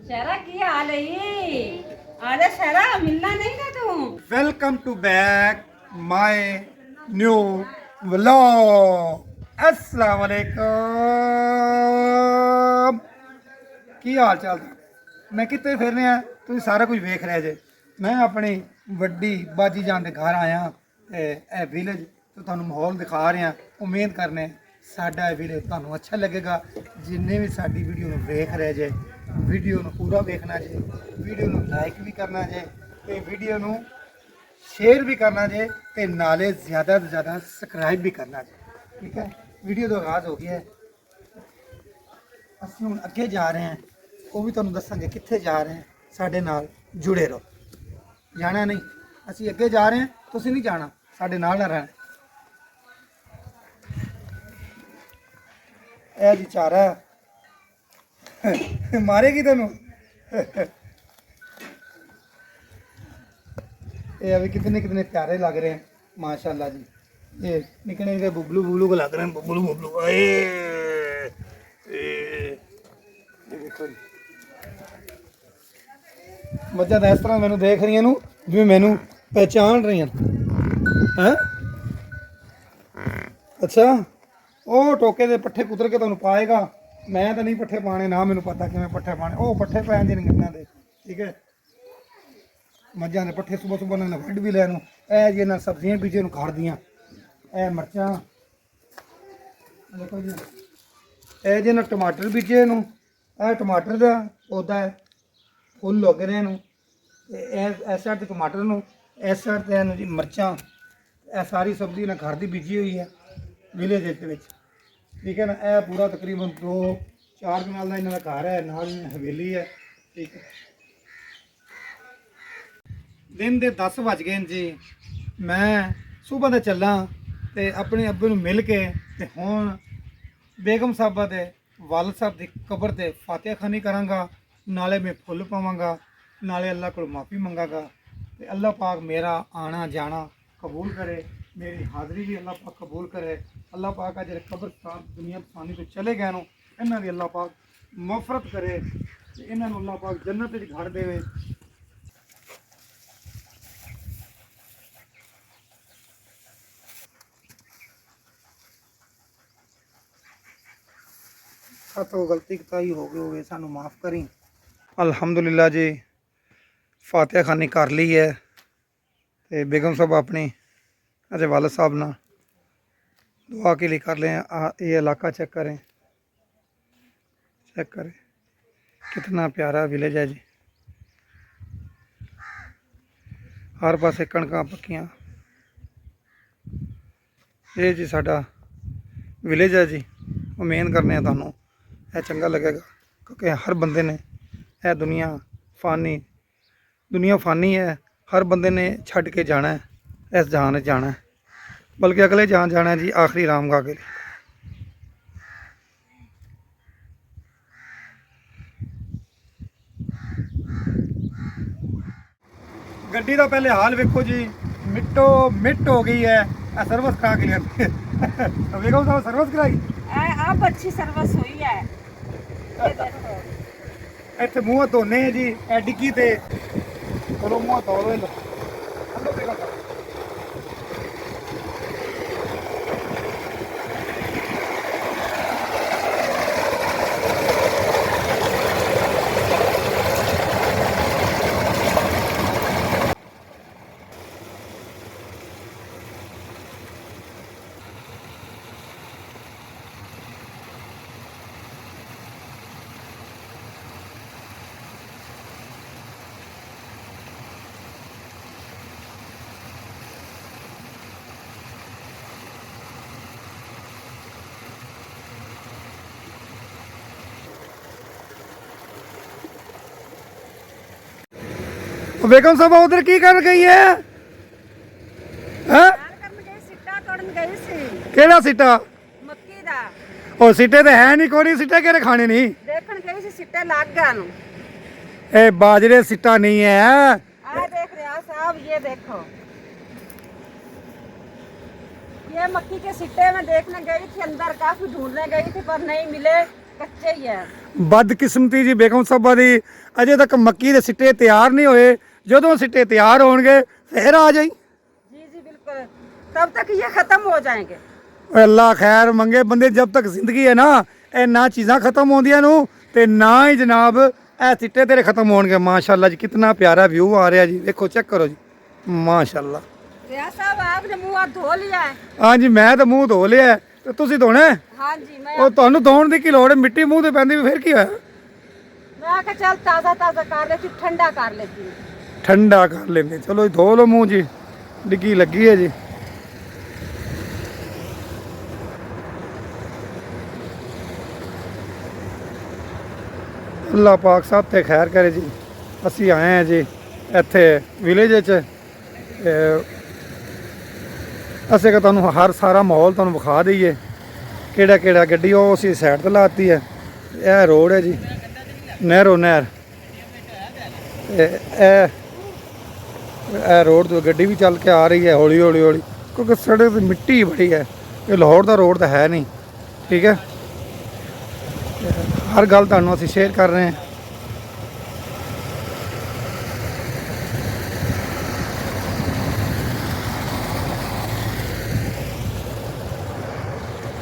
शहरा की हाल है ये? आजा शहरा, मिलना नहीं था तू। Welcome to back my new vlog. अस्सलाम वालेकुम। की हाल चाल? मैं कितने फिरने आ, तुम सारा कुछ वेख रहे जे। मैं अपनी वड्डी बाजी जान के घर आया ए विलेज तो तुहानू माहौल दिखा रहा। उम्मीद करने साडा विलेज तुहानू अच्छा लगेगा। जिन्ने भी साडी वीडियो नू वेख रहे जे, वीडियो नू पूरा देखना जे, वीडियो नू लाइक भी करना जे ते वीडियो नू शेयर भी करना जे ते नाले ज़्यादा तो ज़्यादा सब्सक्राइब भी करना जे। ठीक है, वीडियो तो आगाज़ हो गया है। ਅਸੀਂ ਹੁਣ ਅੱਗੇ ਜਾ ਰਹੇ ਹਾਂ, ਉਹ ਵੀ ਤੁਹਾਨੂੰ ਦੱਸਾਂਗੇ ਕਿੱਥੇ ਜਾ ਰਹੇ ਹਾਂ। ਸਾਡੇ ਨਾਲ ਜੁੜੇ ਰਹੋ। ਜਾਣਾ ਨਹੀਂ, ਅਸੀਂ ਅੱਗੇ ਜਾ ਰਹੇ ਹਾਂ, ਤੁਸੀਂ ਨਹੀਂ ਜਾਣਾ, ਸਾਡੇ ਨਾਲ ਨਾ ਰਹਿਣਾ। ਇਹ ਜੀ ਚਾਰਾ ਮਾਰੇਗੀ ਤੈਨੂੰ। ये अभी कितने कितने प्यारे लग रहे हैं माशाल्लाह जी। ये निकले निकले बुबलू बुबलू को लग रहे हैं, बुबलू बुबलू। देखो मजा तो इस तरह मैनू देख रही हैं जिवें मैनू पहचान रही हैं। अच्छा, वो टोके दे पट्ठे कुतर के तुहानू पाएगा। मैं तो नहीं पट्ठे पाने, ना मैनू पता किवें पट्ठे पाने। वो पट्ठे पैन दे नहीं दे। ठीक है, मझां दे पट्ठे सुबह सुबह ने वढ भी लैनू। ए जी ना सब्जियां बीजे नू खाड़ दियां। ए मिर्चां देखो जी, ए जी ना टमाटर बीजे नू। ए टमाटर दा पौधा है, फुल लग रहे नू। इस साइड ते टमाटर नू, इस साइड ते जी मिर्चां। ए सारी सब्जी ना घर दी बीजी हुई है विलेज दे विच। ठीक है ना, ए पूरा तकरीबन 2-4 कनाल दा इन्हां दा घर है, नाल हवेली है। ठीक है, दिन के 10 बज गए जी। मैं सुबह तो चला तो अपने अब्बे नूं मिल के ते हुण बेगम साहबा दे वाल साहब की कबर ते फातिहा खानी करांगा। नाले मैं फुल पावांगा, नाले अल्लाह को माफ़ी मंगागा ते अल्लाह पाक मेरा आना जाना कबूल करे, मेरी हाज़री भी अल्लाह पाक कबूल करे। अल्लाह पाक आ जेह्ड़े कब्रस्तान दुनिया फसानी तो चले गए नूं, इन्हां दी अल्लाह पाक मफ़रत करे ते इन्हां नूं अल्लाह पाक जन्नत विच घर देवे। तो गलती कताई हो गई सानू माफ़ करी। अल्हम्दुलिल्लाह जी, फातिहा खानी कर ली है तो बेगम साहब अपनी अजय वालद साहब ना दुआ के लिए कर लें। ये इलाका चेक करें, चेक करें कितना प्यारा विलेज है जी। हर पासे कणकां पक्कियां। ये जी साडा विलेज है जी। उम्मीद करने तुहानू यह चंगा लगेगा, क्योंकि हर बंदे ने यह दुनिया फानी है। हर बंदे ने छड़ के जाना है, इस जहान जाना है, बल्कि अगले जहान जाना है जी आखिरी राम गा के लिए। गड्डी का पहले हाल वेखो जी, मिट्टो मिट हो गई है। सर्विस करा के लिए बेगम साहब सर्विस कराई। अब अच्छी सर्विस हुई है। ये देखो, इतने मूँह धोने जी ए डिग्गी ते। चलो मूँह धो लो। बेगम साहब उधर की कर गई है? केड़ा सिट्टा? मक्की दा। ओ सिट्टे ते है नहीं, कोई सिट्टे केरे खाने नहीं। देखण गई सी, सिट्टे लग गया नु। ए बाजरे सिट्टा नहीं है। आ देख रहे साहब, ये देखो, ये मक्की के सिट्टे में देखने गई थी, अंदर काफी ढूंढने गई थी पर नहीं मिले। ਕੱਚੇ ਹੀ ਹੈ। ਬਦਕਿਸਮਤੀ ਜੀ ਬੇਗਮ ਸਾਹਿਬਾ ਦੀ, ਅਜੇ ਤੱਕ ਮੱਕੀ ਦੇ ਸਿੱਟੇ ਤਿਆਰ ਨਹੀਂ ਹੋਏ। ਜਦੋਂ ਸਿੱਟੇ ਤਿਆਰ ਹੋਣਗੇ ਫਿਰ ਆ ਜਾਈ। जी जी बिल्कुल, तब तक ये खत्म हो जाएंगे। ਓਏ ਅੱਲਾ ਖੈਰ ਮੰਗੇ ਬੰਦੇ, ਜਦ ਤੱਕ ਜ਼ਿੰਦਗੀ ਹੈ ਨਾ ਇਹ ਨਾ ਚੀਜ਼ਾਂ ਖਤਮ ਹੁੰਦੀਆਂ ਨੂੰ ਤੇ ਨਾ ਹੀ ਜਨਾਬ ਇਹ ਸਿੱਟੇ ਤੇਰੇ ਖਤਮ ਹੋਣਗੇ। ਮਾਸ਼ਾਅੱਲਾ ਜੀ ਕਿੰਨਾ ਪਿਆਰਾ ਵਿਊ ਆ ਰਿਹਾ ਜੀ, ਵੇਖੋ ਚੈੱਕ ਕਰੋ ਜੀ ਮਾਸ਼ਾਅੱਲਾ। रियाज साहब आपने मुंह हाथ धो लिया है? ਹਾਂਜੀ ਮੈਂ ਤਾਂ ਮੂੰਹ ਧੋ ਲਿਆ ਤੇ ਤੁਸੀਂ ਧੋਣਾ ਹੈ? हाँ जी, मैं ਉਹ ਤੁਹਾਨੂੰ ਧੋਣ ਦੀ ਕੀ ਲੋੜ ਹੈ, ਮਿੱਟੀ ਮੂੰਹ ਤੇ ਪੈਂਦੀ ਵੀ ਫਿਰ ਕੀ ਹੋਇਆ। मैं आके चल ताज़ा ताज़ा कर लेती, ठंडा कर लेती हूँ। ਠੰਡਾ ਕਰ ਲੈਂਦੇ, ਚਲੋ ਜੀ ਧੋ ਲਓ ਮੂੰਹ ਜੀ, ਡਿੱਗੀ ਲੱਗੀ ਹੈ ਜੀ। ਅੱਲਾਹ ਪਾਕ ਸਾਹਿਬ ਤੇ ਖੈਰ ਕਰੇ ਜੀ। ਅਸੀਂ ਆਏ ਹਾਂ ਜੀ ਇੱਥੇ ਵਿਲੇਜ 'ਚ, ਅਸੀਂ ਕਿ ਤੁਹਾਨੂੰ ਹਰ ਸਾਰਾ ਮਾਹੌਲ ਤੁਹਾਨੂੰ ਵਿਖਾ ਦਈਏ ਕਿਹੜਾ ਕਿਹੜਾ ਗੱਡੀ ਉਹ ਅਸੀਂ ਸਾਈਡ ਤੇ ਲਾਤੀ ਹੈ। ਇਹ ਰੋਡ ਹੈ ਜੀ, ਨਹਿਰ ਇਹ ਰੋਡ ਤੋਂ ਗੱਡੀ ਵੀ ਚੱਲ ਕੇ ਆ ਰਹੀ ਹੈ ਹੌਲੀ ਹੌਲੀ ਹੌਲੀ, ਕਿਉਂਕਿ ਸੜਕ ਤੇ ਮਿੱਟੀ ਬੜੀ ਹੈ। ਇਹ ਲਾਹੌਰ ਦਾ ਰੋਡ ਤਾਂ ਹੈ ਨਹੀਂ, ਠੀਕ ਹੈ। ਹਰ ਗੱਲ ਤੁਹਾਨੂੰ ਅਸੀਂ ਸ਼ੇਅਰ ਕਰ ਰਹੇ ਹਾਂ।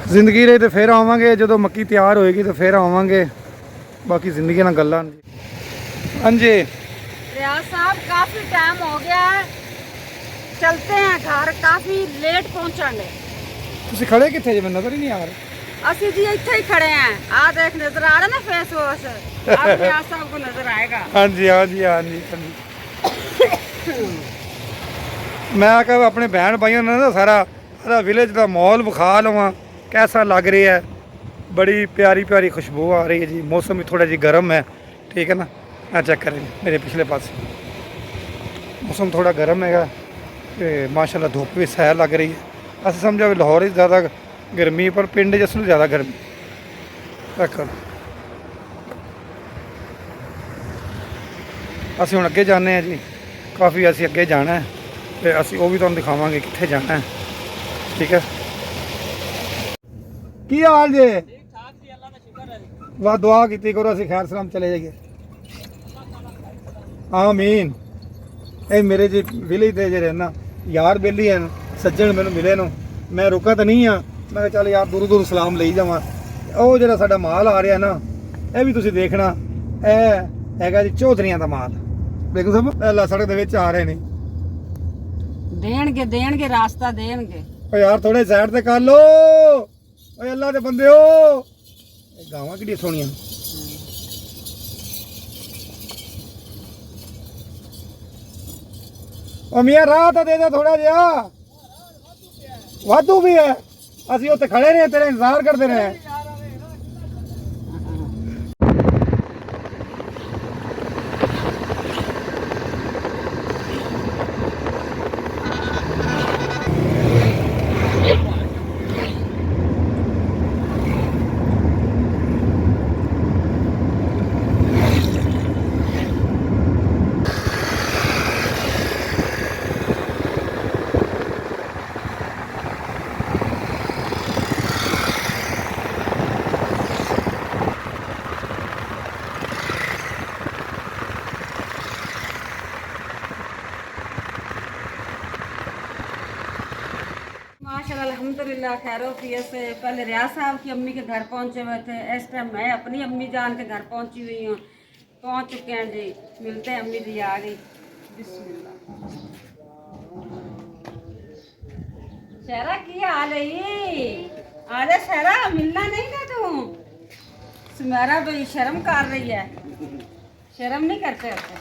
ਜ਼ਿੰਦਗੀ ਰਹੀ ਤੇ ਫਿਰ ਆਵਾਂਗੇ, ਜਦੋਂ ਮੱਕੀ ਤਿਆਰ ਹੋਏਗੀ ਤੇ ਫਿਰ ਆਵਾਂਗੇ। ਬਾਕੀ ਜ਼ਿੰਦਗੀ ਨਾਲ ਗੱਲਾਂ ਨੇ ਜੀ। ਹਾਂਜੀ रियाज साहब काफी टाइम हो गया है, चलते हैं घर, काफी लेट पहुंचेंगे। ਤੁਸੀਂ ਖੜੇ ਕਿੱਥੇ ਜੇ, ਮੈਨੂੰ ਨਜ਼ਰ ਹੀ ਨਹੀਂ ਆ ਰਿਹਾ। ਅਸੀਂ ਜੀ ਇੱਥੇ ਹੀ ਖੜੇ हैं। आ देख नजर आ रहा ना फेस वॉश, अब रियाज साहब को नजर आएगा। ਹਾਂਜੀ ਹਾਂਜੀ ਹਾਂਜੀ ਮੈਂ ਆਖਿਆ ਆਪਣੇ ਭੈਣ ਭਾਈਆਂ ਨਾਲ ਨਾ ਸਾਰਾ ਇਹਦਾ ਵਿਲੇਜ ਦਾ ਮਾਹੌਲ ਵਿਖਾ ਲਵਾਂ ਕੈਸਾ ਲੱਗ ਰਿਹਾ ਹੈ। ਬੜੀ ਪਿਆਰੀ ਪਿਆਰੀ ਖੁਸ਼ਬੂ ਆ ਰਹੀ ਹੈ ਜੀ। ਮੌਸਮ ਵੀ ਥੋੜਾ ਜਿਹਾ ਗਰਮ ਹੈ, ਠੀਕ ਹੈ ਨਾ। ਆ ਚੈੱਕ ਕरें ਮੇਰੇ ਪਿਛਲੇ ਪਾਸੇ ਮੌਸਮ ਥੋੜਾ ਗਰਮ ਹੈਗਾ ਤੇ ਮਾਸ਼ਾਅੱਲਾ ਧੁੱਪ ਵੀ ਸਹਿ ਲੱਗ ਰਹੀ ਹੈ। ਅਸੀਂ ਸਮਝਿਆ ਵੀ ਲਾਹੌਰ 'ਚ ਜ਼ਿਆਦਾ ਗਰਮੀ, ਪਰ ਪਿੰਡ 'ਚ ਅਸਲ ਜ਼ਿਆਦਾ ਗਰਮੀ। ਦੇਖੋ ਅਸੀਂ ਹੁਣ ਅੱਗੇ ਜਾਂਦੇ ਹਾਂ ਜੀ, ਕਾਫੀ ਅਸੀਂ ਅੱਗੇ ਜਾਣਾ ਹੈ ਤੇ ਅਸੀਂ ਉਹ ਵੀ ਤੁਹਾਨੂੰ ਦਿਖਾਵਾਂਗੇ ਕਿੱਥੇ ਜਾਣਾ ਹੈ, ਠੀਕ ਹੈ। ਕੀ ਹਾਲ ਜੇ? ਵਾਹ ਦੁਆ ਕੀਤੀ ਕਰੋ, ਅਸੀਂ ਖੈਰ ਸਲਾਮ ਚਲੇ ਜਾਈਏ। ਆਮੀਨ। ਇਹ ਮੇਰੇ ਜੀ ਵਿਲੇਜ ਦੇ ਜਿਹੜੇ ਨਾ ਯਾਰ ਬੇਲੀ ਹਨ, ਸੱਜਣ ਮੈਨੂੰ ਮਿਲੇ ਨੂੰ, ਮੈਂ ਰੁਕਾ ਤਾਂ ਨਹੀਂ ਆ। ਮੈਂ ਕਿਹਾ ਚੱਲ ਯਾਰ ਦੂਰ ਦੂਰ ਸਲਾਮ ਲਈ ਜਾਵਾਂ। ਉਹ ਜਿਹੜਾ ਸਾਡਾ ਮਾਲ ਆ ਰਿਹਾ ਨਾ, ਇਹ ਵੀ ਤੁਸੀਂ ਦੇਖਣਾ, ਇਹ ਹੈਗਾ ਜੀ ਚੌਧਰੀਆਂ ਦਾ ਮਾਲ। ਦੇਖੋ ਸਭ ਪਹਿਲਾਂ ਸੜਕ ਦੇ ਵਿੱਚ ਆ ਰਹੇ ਨੇ। ਦੇਣਗੇ ਦੇਣਗੇ ਰਾਸਤਾ ਦੇਣਗੇ। ਓ ਯਾਰ ਥੋੜੇ ਸਾਈਡ ਤੇ ਕਰ ਲੋ, ਓਏ ਅੱਲਾ ਦੇ ਬੰਦਿਓ। ਇਹ ਗਾਵਾਂ ਕਿੱਡੀਆਂ ਸੋਹਣੀਆਂ। ਓ ਮੀਆਂ ਰਾਹ ਤਾਂ ਦੇ ਦੇ ਥੋੜਾ ਜਿਹਾ, ਵਾਧੂ ਵੀ ਹੈ। ਅਸੀਂ ਉੱਥੇ ਖੜੇ ਰਹੇ, ਤੇਰਾ ਇੰਤਜ਼ਾਰ ਕਰਦੇ ਰਹੇ। माशाल्लाह अल्हम्दुलिल्लाह खैरोफियत से। पहले रियाज साहब की अम्मी के घर पहुंचे हुए थे, इस टाइम मैं अपनी अम्मी जान के घर पहुंची हुई हूँ। पहुंच चुके हैं जी, मिलते हैं। अम्मी जी आ गई। बिस्मिल्लाह। शहरा की हाल है ये? आजा शहरा, मिलना नहीं था तू? सुमेरा भाई शर्म कर रही है, शर्म नहीं करते होते।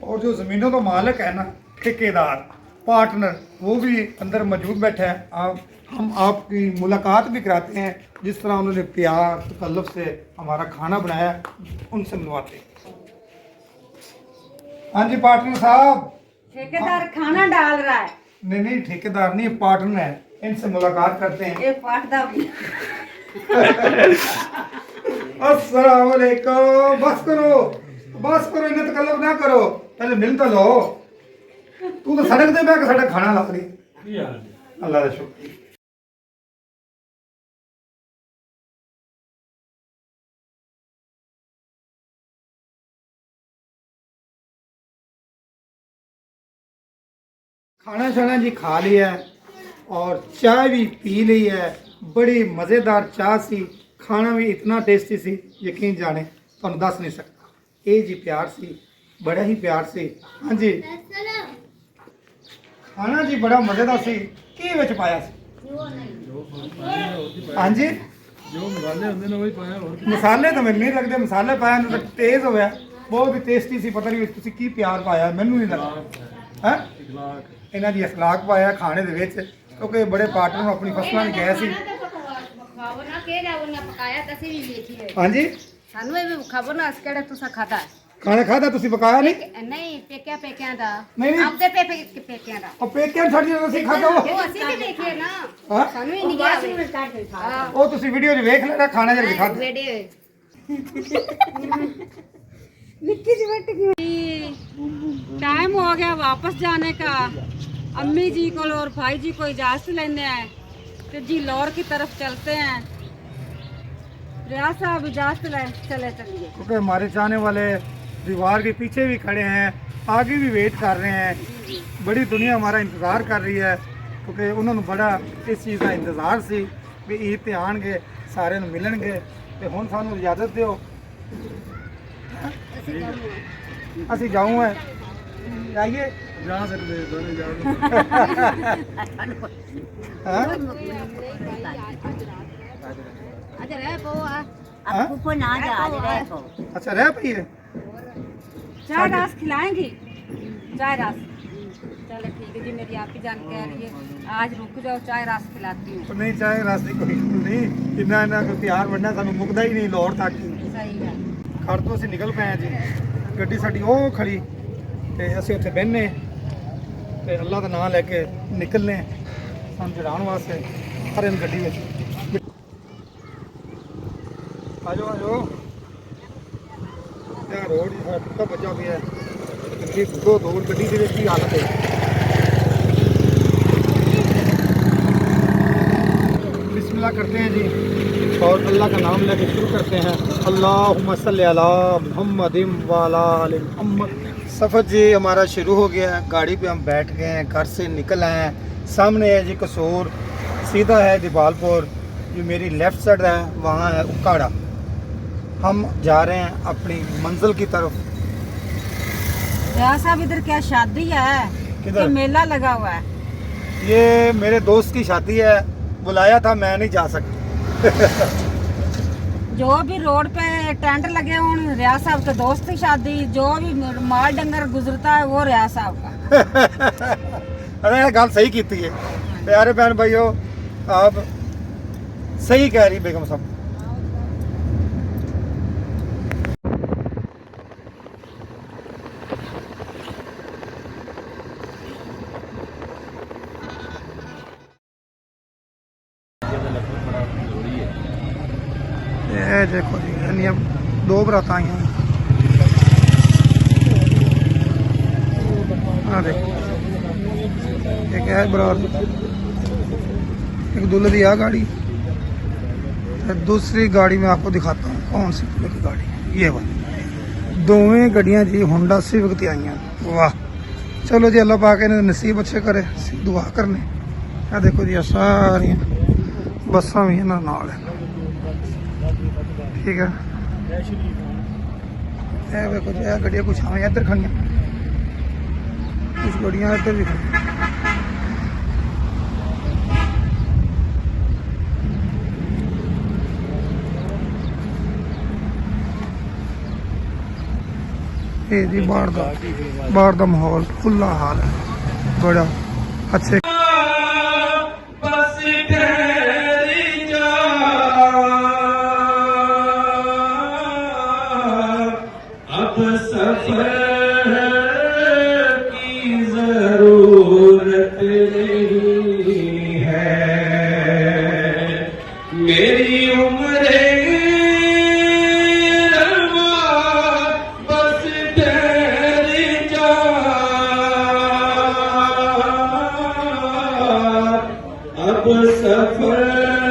और जो जमीनों का मालिक है ना, ठेकेदार पार्टनर, वो भी अंदर मौजूद बैठा है। हम आपकी मुलाकात भी कराते हैं। जिस तरह उन्होंने प्यार तकल्लुफ़ से हमारा खाना बनाया, उनसे मिलवाते हैं। हाँ जी पार्टनर साहब। ठेकेदार खाना डाल रहा है। नहीं नहीं ठेकेदार नहीं, पार्टनर है, इनसे मुलाकात करते हैं। ये पाटदा भी। अस्सलाम वालेकुम। बस करो, इन्हें तकल्लुफ़ ना करो, पहले मिल तो लो। तू तो सड़क दे बैठ के साडा खाना ला रही। अल्लाह का शुक्र। खाना शाना जी खा लिया है और चाय भी पी ली है। बड़ी मज़ेदार चाह सी, खाना भी इतना टेस्टी सी, यकीन जाने तुहानू दस नहीं सकता। ये जी प्यार सी, बड़ा ही प्यार सी। हाँ जी, खाना जी बड़ा मज़ेदार सी। की विच पाया सी? हाँ जी, जो मसाले होंगे ना वही पाया और मसाले तो मैनू नहीं लगते, मसाले पाया तो तेज़ हो गया, बहुत ही टेस्टी सी। पता नहीं तुसीं की प्यार पाया, मैनू नहीं लगता। है इखलाक ਇਹਨਾਂ ਦੀ ਅਖਲਾਕ ਪਾਇਆ ਖਾਣੇ ਦੇ ਵਿੱਚ, ਕਿਉਂਕਿ ਬੜੇ ਪਾਰਟਨਰ ਨੂੰ ਆਪਣੀ ਫਸਲਾਂ ਨੂੰ ਗਏ ਸੀ। ਖਾਵੋ ਨਾ ਕਿਹੜਾ ਉਹਨੇ ਪਕਾਇਆ ਤਾਂ ਅਸੀਂ ਵੀ ਵੇਖੀਏ। ਹਾਂਜੀ, ਸਾਨੂੰ ਇਹ ਖਾਵੋ ਨਾ ਕਿਹੜਾ ਤੁਸੀਂ ਖਾਦਾ ਖਾਣਾ ਖਾਦਾ ਤੁਸੀਂ ਪਕਾਇਆ ਨਹੀਂ? ਨਹੀਂ ਪੇਕਿਆਂ ਦਾ ਨਹੀਂ ਨਹੀਂ, ਆਪਦੇ ਪੇਕਿਆਂ ਦਾ ਉਹ ਪੇਕਿਆਂ ਛੱਡ ਜਦੋਂ ਤੁਸੀਂ ਖਾਦਾ ਉਹ ਅਸੀਂ ਵੀ ਦੇਖੀਏ ਨਾ, ਹਾਂ, ਸਾਨੂੰ ਹੀ ਨਹੀਂ ਗਿਆ। ਉਹ ਤੁਸੀਂ ਵੀਡੀਓ 'ਚ ਵੇਖ ਲੈਣਾ ਖਾਣਾ ਜਿਹੜਾ ਖਾਦਾ। ਵੇੜੇ निक्की सी बेटी की टाइम हो गया वापस जाने का। अम्मी जी को और भाई जी को इजाजत लेने आए तो जी लाहौर की तरफ चलते हैं। रियाज साहब इजाजत ले चले चलिए, क्योंकि हमारे चाहने वाले दीवार के पीछे भी खड़े हैं, आगे भी वेट कर रहे हैं। बड़ी दुनिया हमारा इंतज़ार कर रही है, क्योंकि उन्होंने बड़ा इस चीज़ का इंतज़ार सी भी ईद ते आएंगे, सारे नूं मिलणगे। ते हुण सानूं इजाज़त दिओ, ਅਸੀਂ ਜਾऊँ है जाइए। जा सकते दोनों जा सकते। हाँ? अच्छा रह पो हाँ? ऊपर ना जा रह पो। अच्छा रह पाई है? चाय रस खिलाएंगी? चाय रस चलो ठीक है जी, मेरी आपकी जानकारी है, आज रुक जाओ चाय रस खिलाती हूँ। तो नहीं चाहे रास्ते कोई नहीं, इन्ना इन्ना कोई प्यार बनना सानू मुकदा ही नहीं लाहौर तक। सही है। खड़ ਤੋਂ ਅਸੀਂ ਨਿਕਲ ਪਏ ਹਾਂ ਜੀ, ਗੱਡੀ ਸਾਡੀ ਉਹ ਖੜੀ ਤੇ ਅਸੀਂ ਉੱਥੇ ਬਹਿਨੇ ਤੇ ਅੱਲਾ ਦਾ ਨਾਮ ਲੈ ਕੇ ਨਿਕਲਨੇ ਸਾਨੂੰ ਚੜਾਉਣ ਵਾਸਤੇ ਹਰ ਇੱਕ ਗੱਡੀ ਵਿੱਚ। ਆਜੋ ਆਜੋ, ਇਹ ਰੋਡ ਜਿਹੜਾ ਟੁੱਟਾ ਵੱਜਾ ਪਿਆ ਹੈ, ਗੱਡੀ ਦੋ ਦੌੜ ਗੱਡੀ ਦੇ ਵਿੱਚ ਕੀ ਹਾਲਤ ਹੈ। बिस्मिल्लाह करते हैं जी और अल्लाह का नाम लेके शुरू करते हैं। अल्लाहुम्मा सल्ली अला मुहम्मदिन व अला आलि मुहम्मद। सफ़र जी हमारा शुरू हो गया है, गाड़ी पे हम बैठ गए हैं, घर से निकल आए हैं। सामने है जी कसूर, सीधा है जबालपुर, जो मेरी लेफ़्ट साइड है वहाँ है उकाड़ा। हम जा रहे हैं अपनी मंजिल की तरफ। रियाज साहब इधर क्या शादी है? किधर? कि मेला लगा हुआ है? ये मेरे दोस्त की शादी है, बुलाया था, मैं नहीं जा सकती। जो भी रोड पे टेंट लगे हों, रियाज साहब के दोस्त की शादी, जो भी माल डंगर गुजरता है वो रियाज साहब का। अरे गल सही की है प्यारे बहन भाइयों, आप सही कह रही बेगम साहब। ये देखो जी, यानी अब दो बरात आई हैं। हाँ देखो, एक है बरात, एक दूल्हे की आ गाड़ी, दूसरी गाड़ी में आपको दिखाता हूँ कौन सी दूल्हे की गाड़ी है। ये वाली दोवें गड्डियाँ जी होंडा सिविक दी आई हैं। वाह, चलो जी अल्लाह पाक इन्हें नसीब अच्छे करे, दुआ करने। आ देखो जी सारिया बसा भी इन्होंने नाल है, ठीक है। ये देखो जी, गड्डियाँ कुछ हाँ इधर खड़ियाँ, कुछ गड्डियाँ इधर भी खड़ी। ये जी बाहर दा माहौल खुला हाल है, बड़ा अच्छे।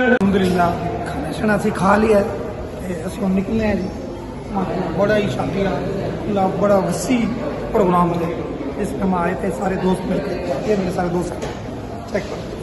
अल्हम्दुलिल्लाह खाना शाना असी खा लिया ते असी हुण निकले हैं जी। बड़ा ही शानदार, बड़ा वसी प्रोग्राम है। इसमें हम आए थे सारे दोस्त मिलकर। ये मेरे सारे दोस्त चेक करो।